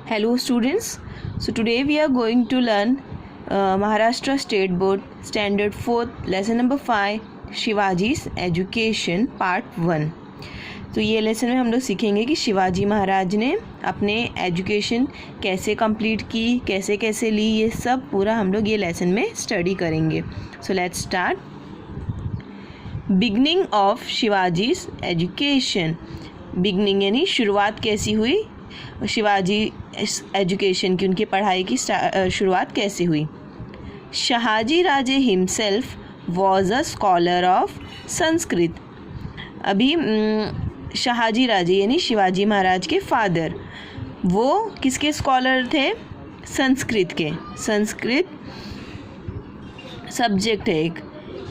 Hello students, so today we are going to learn Maharashtra State Board Standard 4th lesson number 5 शिवाजी's education part 1। तो ये lesson में हम लोग सीखेंगे कि शिवाजी महाराज ने अपने एजुकेशन कैसे कंप्लीट की, कैसे कैसे ली, ये सब पूरा हम लोग ये लेसन में स्टडी करेंगे। So let's start. Beginning of शिवाजी's एजुकेशन। बिगनिंग यानी शुरुआत कैसी हुई शिवाजी एजुकेशन की, उनकी पढ़ाई की शुरुआत कैसे हुई। Shahaji Raje himself was a scholar of Sanskrit. अभी शहाजी राजे यानी शिवाजी महाराज के फादर, वो किसके स्कॉलर थे? संस्कृत के। संस्कृत सब्जेक्ट है एक।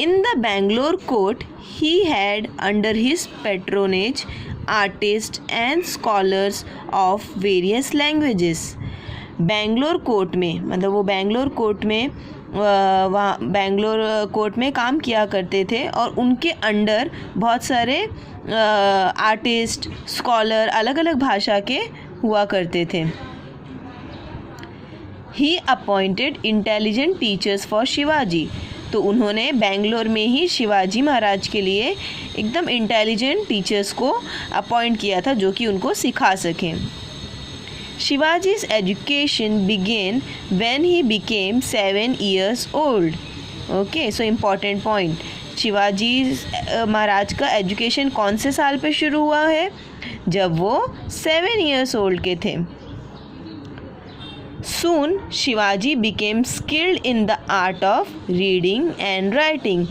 In the Bangalore court he had under his patronage artist and scholars of various languages. Bangalore court में, मतलब वो बेंगलोर कोर्ट में वहाँ बेंगलोर कोर्ट में काम किया करते थे और उनके अंडर बहुत सारे आर्टिस्ट, स्कॉलर अलग अलग भाषा के हुआ करते थे। ही appointed intelligent teachers for Shivaji. तो उन्होंने बेंगलोर में ही शिवाजी महाराज के लिए एकदम इंटेलिजेंट टीचर्स को अपॉइंट किया था जो कि उनको सिखा सकें। शिवाजी's education began when he became 7 years old. Okay, so important point. Shivaji Maharaj का एजुकेशन कौन से साल पे शुरू हुआ है? जब वो 7 years old के थे। Soon Shivaji became skilled in the art of reading and writing.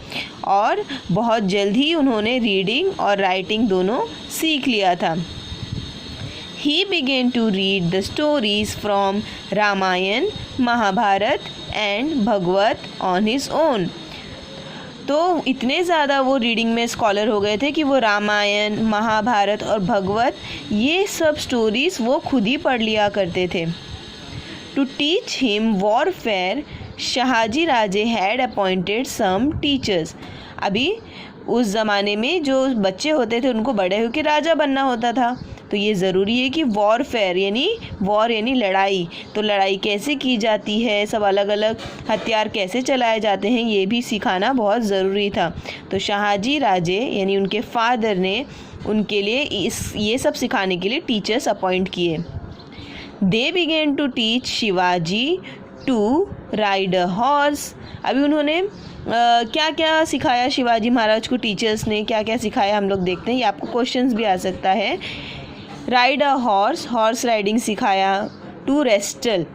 और बहुत जल्द ही उन्होंने रीडिंग और राइटिंग दोनों सीख लिया था। He began to read the stories from Ramayan, Mahabharat and Bhagavad on his own. तो इतने ज़्यादा वो रीडिंग में स्कॉलर हो गए थे कि वो रामायण, महाभारत और भगवत ये सब स्टोरीज़ वो खुद ही पढ़ लिया करते थे। To teach him warfare, Shahaji Raje had appointed some teachers. अभी उस ज़माने में जो बच्चे होते थे उनको बड़े होकर राजा बनना होता था, तो ये ज़रूरी है कि वॉरफेयर यानी वॉर यानी लड़ाई, तो लड़ाई कैसे की जाती है, सब अलग अलग हथियार कैसे चलाए जाते हैं, ये भी सिखाना बहुत ज़रूरी था। तो शहाजी राजे यानी उनके फादर ने उनके लिए ये सब सिखाने के लिए टीचर्स अपॉइंट किए। They began to teach Shivaji to ride a horse. अभी उन्होंने क्या क्या सिखाया शिवाजी महाराज को, टीचर्स ने क्या क्या सिखाया हम लोग देखते हैं। ये आपको क्वेश्चंस भी आ सकता है। Ride a horse, horse riding सिखाया। टू रेस्टल,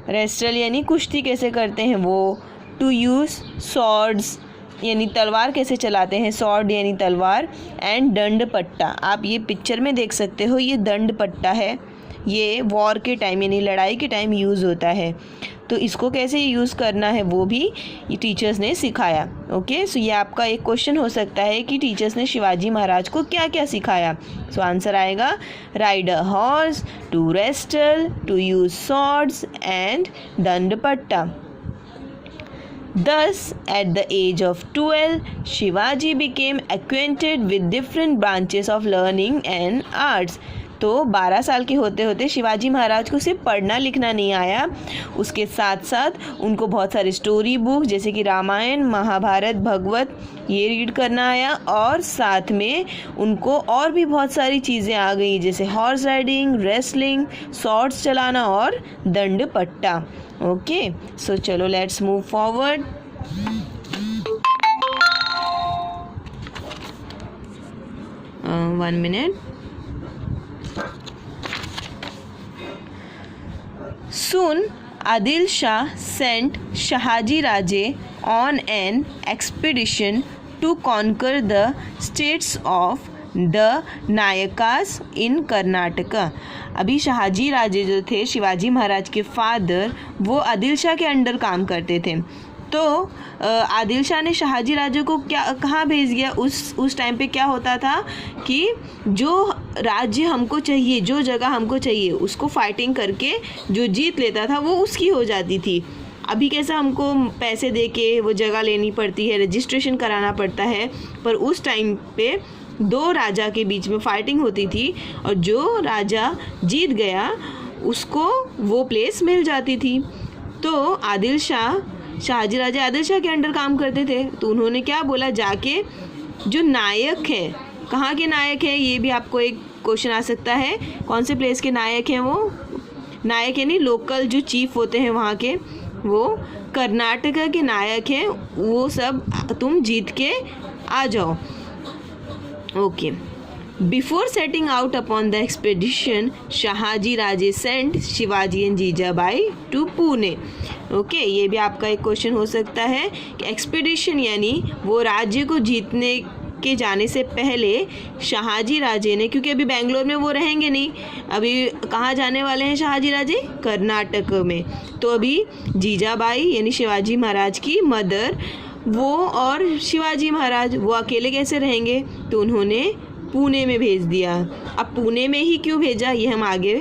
रेस्टल यानी कुश्ती कैसे करते हैं वो। टू यूज़ सॉर्ड्स यानी तलवार कैसे चलाते हैं, सॉर्ड यानी तलवार। एंड दंड पट्टा, आप ये पिक्चर में देख सकते हो, ये दंड पट्टा है, ये वॉर के टाइम यानी लड़ाई के टाइम यूज़ होता है। तो इसको कैसे यूज़ करना है वो भी ये टीचर्स ने सिखाया। ओके, सो ये आपका एक क्वेश्चन हो सकता है कि टीचर्स ने शिवाजी महाराज को क्या क्या सिखाया। सो आंसर आएगा ride a horse, to wrestle, to use swords and dandpatta. Thus, at the age of 12, Shivaji became acquainted with different branches of learning and arts. तो 12 साल के होते होते शिवाजी महाराज को सिर्फ पढ़ना लिखना नहीं आया, उसके साथ साथ उनको बहुत सारी स्टोरी बुक जैसे कि रामायण, महाभारत, भगवत ये रीड करना आया, और साथ में उनको और भी बहुत सारी चीज़ें आ गई जैसे हॉर्स राइडिंग, रेसलिंग, सॉर्ड्स चलाना और दंड पट्टा। ओके, सो चलो let's move forward. One minute. Soon, Adil Shah sent Shahaji Raje on an expedition to conquer the states of the Nayakas in Karnataka. अभी शहाजी राजे जो थे शिवाजी महाराज के फादर, वो आदिल शाह के अंडर काम करते थे। तो आदिल शाह ने शहाजी राजे को कहाँ भेज दिया? उस टाइम पे क्या होता था कि जो राज्य हमको चाहिए, जो जगह हमको चाहिए, उसको फाइटिंग करके जो जीत लेता था वो उसकी हो जाती थी। अभी कैसा हमको पैसे दे के वो जगह लेनी पड़ती है, रजिस्ट्रेशन कराना पड़ता है, पर उस टाइम पे दो राजा के बीच में फाइटिंग होती थी और जो राजा जीत गया उसको वो प्लेस मिल जाती थी। तो आदिल शाह, शाहजी राजे आदिल शाह के अंडर काम करते थे, तो उन्होंने क्या बोला, जाके जो नायक हैं, कहाँ के नायक हैं, ये भी आपको एक क्वेश्चन आ सकता है, कौन से प्लेस के नायक हैं वो, नायक यानी लोकल जो चीफ होते हैं वहाँ के, वो कर्नाटका के नायक हैं, वो सब तुम जीत के आ जाओ। Okay. Before setting out upon the expedition, Shahaji Raje sent Shivaji and Jijabai to Pune. Okay, ये भी आपका एक क्वेश्चन हो सकता है कि एक्सपीडिशन यानी वो राज्य को जीतने के जाने से पहले शाहाजी राजे ने, क्योंकि अभी बेंगलोर में वो रहेंगे नहीं, अभी कहाँ जाने वाले हैं शाहाजी राजे, कर्नाटक में। तो अभी जीजाबाई यानी शिवाजी महाराज की मदर, वो और शिवाजी महाराज वो अकेले कैसे रहेंगे, तो उन्होंने पुणे में भेज दिया। अब पुणे में ही क्यों भेजा, ये हम आगे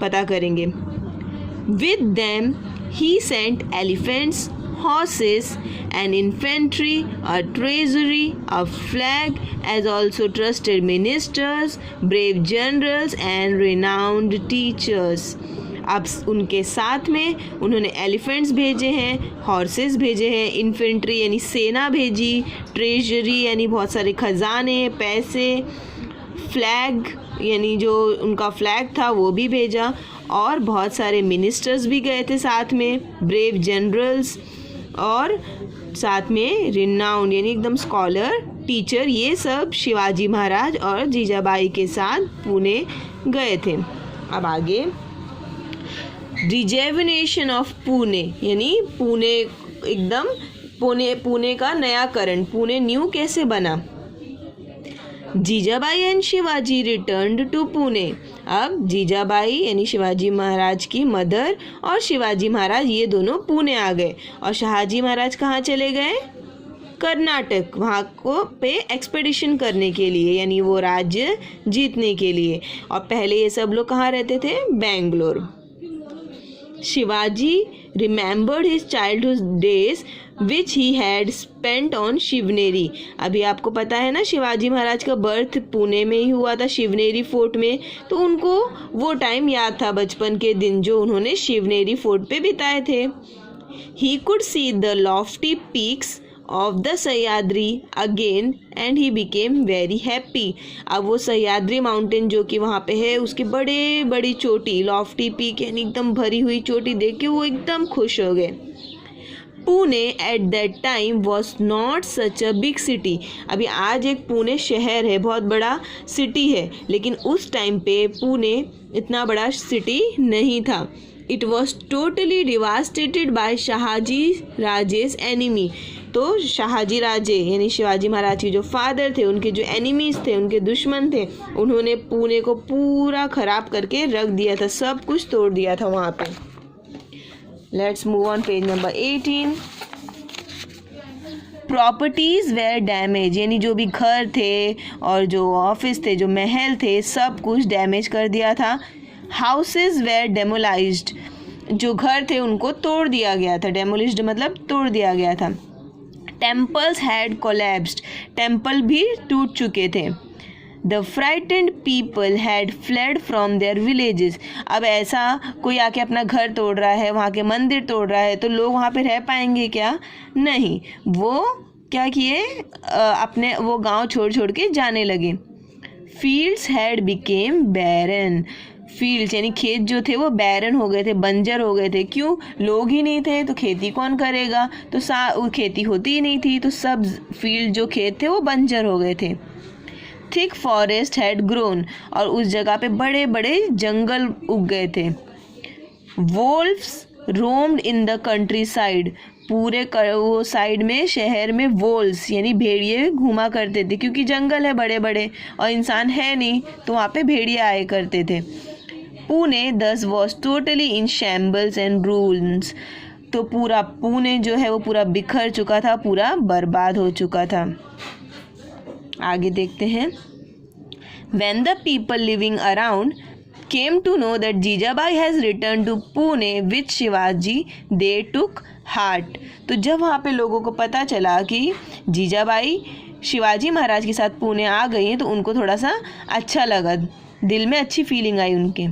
पता करेंगे। With them he sent elephants, horses, an infantry, a treasury, a flag, as also trusted ministers, brave generals and renowned teachers. अब उनके साथ में उन्होंने एलिफेंट्स भेजे हैं, हॉर्सेस भेजे हैं, इन्फेंट्री यानी सेना भेजी, ट्रेजरी यानी बहुत सारे खजाने, पैसे, फ्लैग यानी जो उनका फ्लैग था वो भी भेजा, और बहुत सारे मिनिस्टर्स भी गए थे साथ में, ब्रेव जनरल्स, और साथ में रिनाउंड यानी एकदम स्कॉलर, टीचर, ये सब शिवाजी महाराज और जीजाबाई के साथ पुणे गए थे। अब आगे, रिजेवनेशन ऑफ पुणे यानी पुणे एकदम पुणे का नयाकरण, पुणे न्यू कैसे बना। Jijabai and Shivaji returned to Pune. अब जीजाबाई यानी शिवाजी महाराज की मदर और शिवाजी महाराज ये दोनों पुणे आ गए, और शाहाजी महाराज कहाँ चले गए, कर्नाटक, वहाँ को पे एक्सपेडिशन करने के लिए यानी वो राज्य जीतने के लिए। और पहले ये सब लोग कहाँ रहते थे, Bangalore. Shivaji remembered his childhood days which he had spent on Shivneri. अभी आपको पता है ना, शिवाजी महाराज का बर्थ पुणे में ही हुआ था, शिवनेरी फोर्ट में, तो उनको वो टाइम याद था, बचपन के दिन जो उन्होंने शिवनेरी फोर्ट पे बिताए थे। He could see the Lofty peaks of the Sahyadri again and he became very happy. अब वो सह्याद्री माउंटेन जो कि वहाँ पे है, उसकी बड़े बड़ी चोटी, लॉफ्टी पीक यानी एकदम भरी हुई चोटी देख के वो एकदम खुश हो गए। Pune at that time was not such a big city. अभी आज एक पुणे शहर है, बहुत बड़ा सिटी है, लेकिन उस टाइम पे पुणे इतना बड़ा सिटी नहीं था। It was totally devastated by Shahaji Raje's enemy. तो शाहाजी राजे यानी शिवाजी महाराज के जो फादर थे, उनके जो एनिमीज थे, उनके दुश्मन थे, उन्होंने पुणे को पूरा खराब करके रख दिया था, सब कुछ तोड़ दिया था वहाँ पे। Let's move on page number 18। Properties were damage यानी जो भी घर थे और जो ऑफिस थे, जो महल थे, सब कुछ डैमेज कर दिया था। हाउसेज वेयर डेमोलाइज्ड, जो घर थे उनको तोड़ दिया गया था, डेमोलिश्ड मतलब तोड़ दिया गया था। टेम्पल्स हैड कोलैप्स्ड, टेम्पल भी टूट चुके थे। The frightened people had fled from their villages. अब ऐसा कोई आके अपना घर तोड़ रहा है, वहाँ के मंदिर तोड़ रहा है, तो लोग वहाँ पे रह पाएंगे क्या, नहीं। वो क्या किए, अपने वो गांव छोड़ छोड़ के जाने लगे। Fields had become barren, fields यानी खेत जो थे वो बैरन हो गए थे, बंजर हो गए थे। क्यों, लोग ही नहीं थे तो खेती कौन करेगा, तो खेती होती ही नहीं थी, तो सब फील्ड जो खेत थे वो बंजर हो गए थे। थिक फॉरेस्ट हैड ग्रोन, और उस जगह पे बड़े बड़े जंगल उग गए थे। Wolves roamed in the countryside, पूरे वो साइड में शहर में वोल्स यानी भेड़िए घूमा करते थे, क्योंकि जंगल है बड़े बड़े और इंसान है नहीं, तो वहाँ पे भेड़िए आए करते थे। पुणे दस was totally in shambles and rules, तो पूरा पुणे जो है वो पूरा बिखर चुका था, पूरा बर्बाद हो चुका था। आगे देखते हैं। When the people living around came to know that Jijabai has returned to Pune with Shivaji, they took heart. तो जब वहाँ पे लोगों को पता चला कि जीजाबाई शिवाजी महाराज के साथ पुणे आ गई हैं, तो उनको थोड़ा सा अच्छा लगा, दिल में अच्छी फीलिंग आई उनके।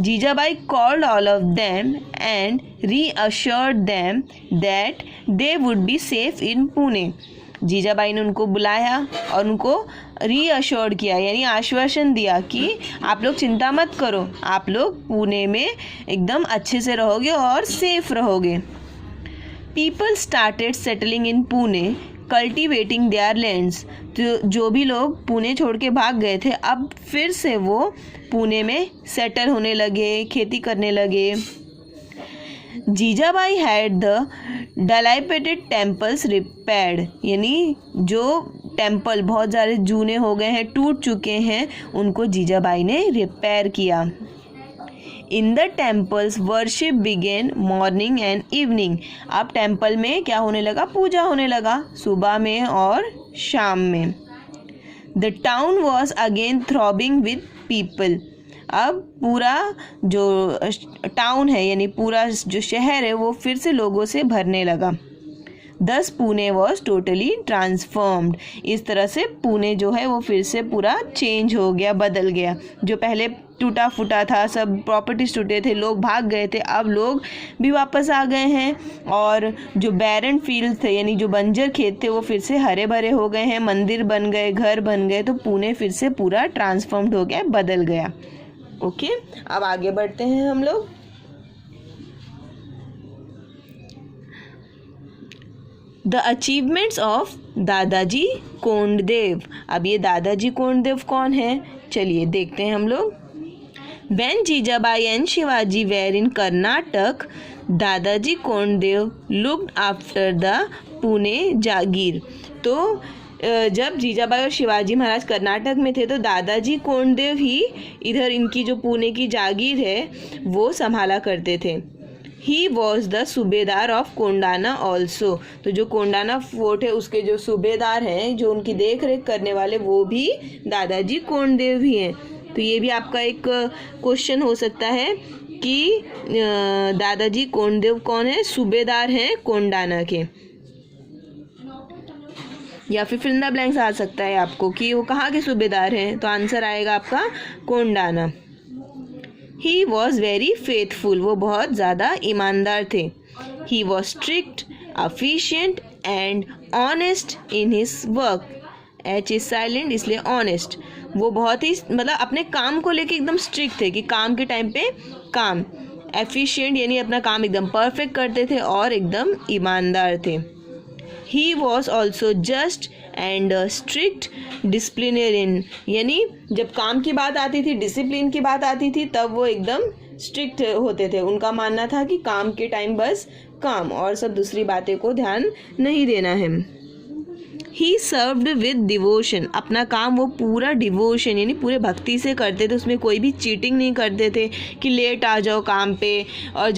Jijabai called all of them and reassured them that they would be safe in Pune. Jijabai ने उनको बुलाया और उनको रीअश्योर्ड किया यानी आश्वासन दिया कि आप लोग चिंता मत करो, आप लोग पुणे में एकदम अच्छे से रहोगे और सेफ रहोगे. People started settling in Pune cultivating there lands. तो जो भी लोग पुणे छोड़ के भाग गए थे अब फिर से वो पुणे में सेटल होने लगे, खेती करने लगे. Jijabai had the dilapidated temples repaired यानी जो टेम्पल बहुत ज़्यादा जूने हो गए हैं, टूट चुके हैं, उनको जीजाबाई ने रिपेयर किया. In the temples worship began morning and evening. अब टेम्पल में क्या होने लगा, पूजा होने लगा सुबह में और शाम में. The town was again throbbing with people. अब पूरा जो टाउन है यानी पूरा जो शहर है वो फिर से लोगों से भरने लगा. दस पुणे वॉज टोटली ट्रांसफॉर्म्ड. इस तरह से पुणे जो है वो फिर से पूरा चेंज हो गया, बदल गया. जो पहले टूटा फूटा था, सब प्रॉपर्टीज टूटे थे, लोग भाग गए थे, अब लोग भी वापस आ गए हैं और जो बैरन फील्ड थे यानी जो बंजर खेत थे वो फिर से हरे भरे हो गए हैं, मंदिर बन गए, घर बन गए. तो पुणे फिर से पूरा ट्रांसफॉर्म्ड हो गया, बदल गया. ओके, अब आगे बढ़ते हैं हम लोग. द अचीवमेंट्स ऑफ दादाजी कोंडदेव. अब ये दादाजी कोंडदेव कौन है, चलिए देखते हैं हम लोग. When Jijabai and Shivaji were in Karnataka, Dadaji Kondadev looked after the Pune jagir. तो जब जीजाबाई और शिवाजी महाराज कर्नाटक में थे तो दादाजी कोंडदेव ही इधर इनकी जो पुणे की जागीर है वो संभाला करते थे. ही वॉज द सूबेदार ऑफ कोंडाना ऑल्सो. तो जो कोंडाना फोर्ट है उसके जो सूबेदार हैं, जो उनकी देख रेख करने वाले, वो भी दादाजी कोंडदेव ही हैं. तो ये भी आपका एक क्वेश्चन हो सकता है कि दादाजी कोंडदेव कौन है, सूबेदार हैं कोंडाना के. या फिर फिल इन द ब्लैंक्स आ सकता है आपको कि वो कहाँ के सूबेदार हैं, तो आंसर आएगा आपका Kondana. He was very faithful. वो बहुत ज़्यादा ईमानदार थे. He was strict, efficient and honest in his work. H is silent इसलिए ऑनेस्ट. वो बहुत ही मतलब अपने काम को लेके एकदम स्ट्रिक्ट थे कि काम के टाइम पे काम. एफिशिएंट यानी अपना काम एकदम परफेक्ट करते थे और एकदम ईमानदार थे. He was also just and strict disciplinarian यानी जब काम की बात आती थी, डिसिप्लिन की बात आती थी, तब वो एकदम स्ट्रिक्ट होते थे. उनका मानना था कि काम के टाइम बस काम और सब दूसरी बातें को ध्यान नहीं देना है. ही सर्व्ड विद डिवोशन. अपना काम वो पूरा डिवोशन यानी पूरे भक्ति से करते थे. उसमें कोई भी चीटिंग नहीं करते थे कि लेट आ जाओ काम पे और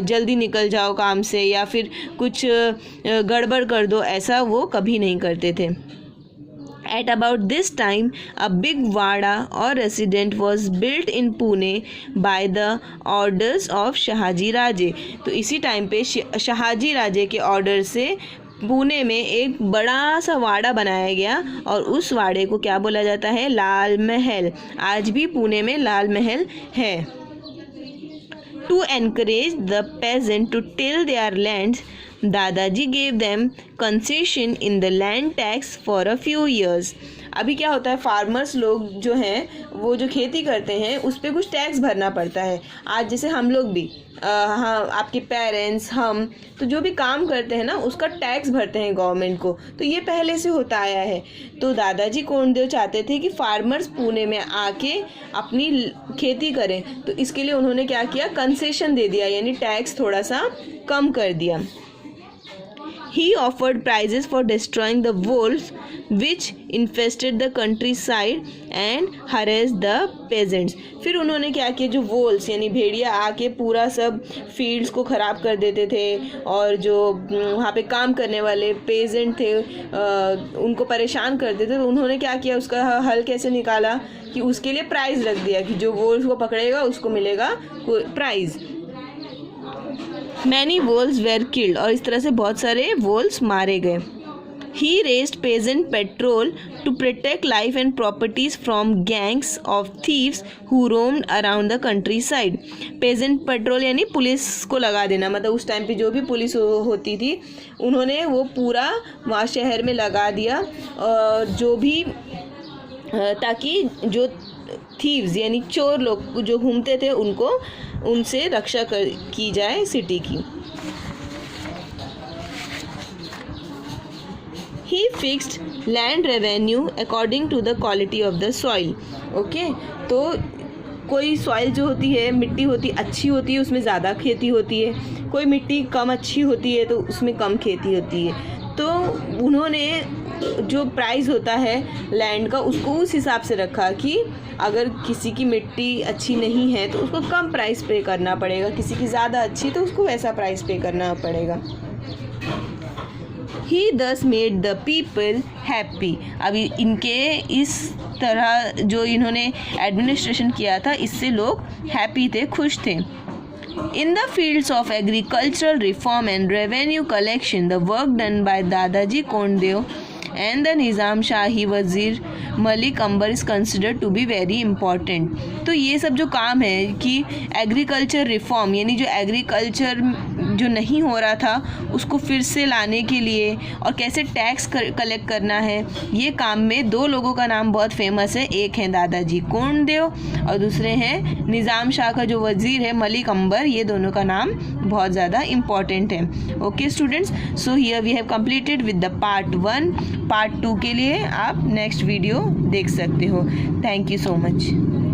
जल्दी निकल जाओ काम से या फिर कुछ गड़बड़ कर दो, ऐसा वो कभी नहीं करते थे. At about this time, a big vada or residence was built in Pune by the orders of Shahaji राजे. तो इसी टाइम पे शाहाजी राजे के ऑर्डर से पुणे में एक बड़ा सा वाड़ा बनाया गया और उस वाड़े को क्या बोला जाता है, लाल महल. आज भी पुणे में लाल महल है. To encourage the peasant to till their lands, Dadaji gave them concession in the land tax for a few years. अभी क्या होता है, फार्मर्स लोग जो हैं वो जो खेती करते हैं उस पर कुछ टैक्स भरना पड़ता है. आज जैसे हम लोग भी हाँ, आपके पेरेंट्स, हम तो जो भी काम करते हैं ना उसका टैक्स भरते हैं गवर्नमेंट को. तो ये पहले से होता आया है. तो दादाजी कोंडदेव चाहते थे कि फार्मर्स पुणे में आके अपनी खेती करें. तो इसके लिए उन्होंने क्या किया, कंसेशन दे दिया यानी टैक्स थोड़ा सा कम कर दिया. He offered prizes for destroying the wolves which infested the countryside and harassed the peasants. फिर उन्होंने क्या किया, जो wolves यानी भेड़िया आके पूरा सब फील्ड्स को ख़राब कर देते थे और जो वहाँ पे काम करने वाले पेजेंट थे उनको परेशान करते थे. तो उन्होंने क्या किया, उसका हल कैसे निकाला कि उसके लिए प्राइज़ रख दिया कि जो wolves को पकड़ेगा उसको मिलेगा prize. Many wolves were killed. और इस तरह से बहुत सारे वोल्स मारे गए. He raised peasant patrol to protect life and properties from gangs of thieves who roamed around the countryside. Peasant patrol यानी पुलिस को लगा देना, मतलब उस टाइम पे जो भी पुलिस होती थी उन्होंने वो पूरा वहाँ शहर में लगा दिया, जो भी ताकि जो थीव्स यानी चोर लोग जो घूमते थे उनसे रक्षा की जाए सिटी की. He fixed land revenue according to the quality of the soil. Okay, तो कोई सॉइल जो होती है, मिट्टी होती अच्छी होती है उसमें ज़्यादा खेती होती है, कोई मिट्टी कम अच्छी होती है तो उसमें कम खेती होती है. तो उन्होंने जो प्राइस होता है लैंड का उसको उस हिसाब से रखा कि अगर किसी की मिट्टी अच्छी नहीं है तो उसको कम प्राइस पे करना पड़ेगा, किसी की ज़्यादा अच्छी तो उसको वैसा प्राइस पे करना पड़ेगा. He thus made the people happy. अभी इनके इस तरह जो इन्होंने एडमिनिस्ट्रेशन किया था इससे लोग हैप्पी थे, खुश थे. In the fields of agricultural reform and revenue collection, the work done by Dadaji Kondev and the Nizam Shahi Wazir Malik Ambar is considered to be very important. तो ये सब जो काम है कि एग्रीकल्चर रिफॉर्म यानी जो एग्रीकल्चर जो नहीं हो रहा था उसको फिर से लाने के लिए और कैसे टैक्स कलेक्ट करना है, ये काम में दो लोगों का नाम बहुत फेमस है. एक हैं दादाजी कोंडदेव और दूसरे हैं निज़ाम शाह का जो वज़ीर है मलिक अंबर. ये दोनों का नाम बहुत ज़्यादा इम्पॉर्टेंट है. Okay students, so here we have completed with the part 1. Part 2 के लिए आप नेक्स्ट वीडियो देख सकते हो. Thank you so much.